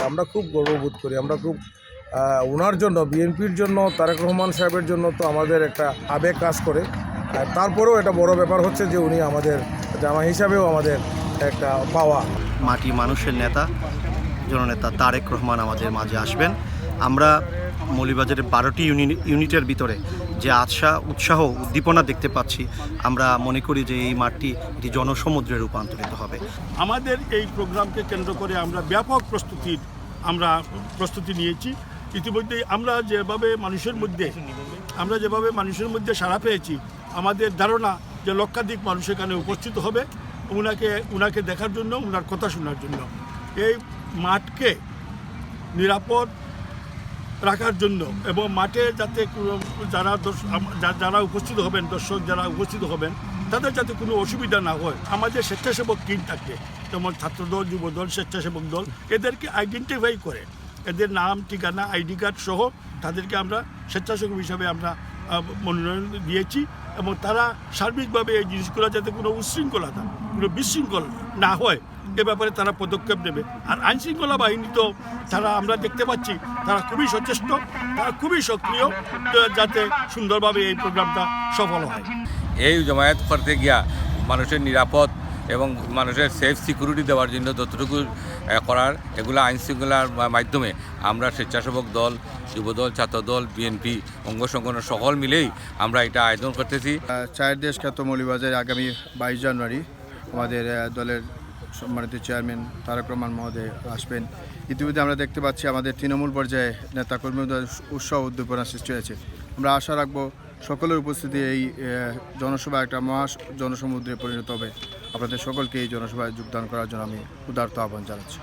আমরা খুব গর্ববোধ করি, আমরা খুব ওনার জন্য, বিএনপির জন্য, তারেক রহমান সাহেবের জন্য তো আমাদের একটা আবেগ কাজ করে। তারপরেও এটা বড় ব্যাপার হচ্ছে যে উনি আমাদের জামাই হিসাবেও আমাদের একটা পাওয়া। মাটি মানুষের নেতা জননেতা তারেক রহমান আমাদের মাঝে আসবেন। আমরা মৌলভীবাজারের 12টি ইউনিটের ভিতরে যে উৎসাহ উদ্দীপনা দেখতে পাচ্ছি, আমরা মনে করি যে এই মাঠটি এটি জনসমুদ্রে রূপান্তরিত হবে। আমাদের এই প্রোগ্রামকে কেন্দ্র করে আমরা ব্যাপক প্রস্তুতি নিয়েছি। ইতিমধ্যে আমরা যেভাবে মানুষের মধ্যে সাড়া পেয়েছি, আমাদের ধারণা যে লক্ষাধিক মানুষ এখানে উপস্থিত হবে উনাকে দেখার জন্য, উনার কথা শোনার জন্য। এই মাঠকে নিরাপদ রাখার জন্য এবং মাঠে যাতে যারা উপস্থিত হবেন, দর্শক যারা উপস্থিত হবেন, তাদের যাতে কোনো অসুবিধা না হয়, আমাদের স্বেচ্ছাসেবক টিম থাকে, যেমন ছাত্রদল, যুবদল, স্বেচ্ছাসেবক দল, এদেরকে আইডেন্টিফাই করে এদের নাম, ঠিকানা, আইডি কার্ড সহ তাদেরকে আমরা স্বেচ্ছাসেবক হিসাবে আমরা মনোনয়ন দিয়েছি এবং তারা সার্বিকভাবে এই জিনিসগুলো যাতে কোনো উচ্ছৃঙ্খলতা, কোনো বিশৃঙ্খল না হয় এ ব্যাপারে তারা পদক্ষেপ নেবে। আর আইনশৃঙ্খলা বাহিনী তো আমরা দেখতে পাচ্ছি তারা খুবই সচেষ্ট, তারা খুবই সক্রিয়, যাতে সুন্দরভাবে এই প্রোগ্রামটা সফল হয়। এই জমায়েত করতে গিয়া মানুষের নিরাপদ এবং মানুষের সেফ সিকিউরিটি দেওয়ার জন্য যতটুকু করার, এগুলো আইনশৃঙ্খলার মাধ্যমে আমরা স্বেচ্ছাসেবক দল, যুবদল, ছাত্রদল, বিএনপি, অঙ্গ সংগঠন সকল মিলেই আমরা এটা আয়োজন করতেছি। চায়ের দেশ খ্যাত মৌলভীবাজারে আগামী 22 জানুয়ারি আমাদের দলের সম্মানিত চেয়ারম্যান তারেক রহমান মহোদয় আসবেন। ইতিমধ্যে আমরা দেখতে পাচ্ছি আমাদের তৃণমূল পর্যায়ে নেতাকর্মীদের উৎসাহ উদ্দীপনা সৃষ্টি হয়েছে। আমরা আশা রাখবো সকলের উপস্থিতি এই জনসভা একটা মহা জনসমুদ্রে পরিণত হবে। আপনাদের সকলকে এই জনসভায় যোগদান করার জন্য আমি উদারত আহ্বান জানাচ্ছি।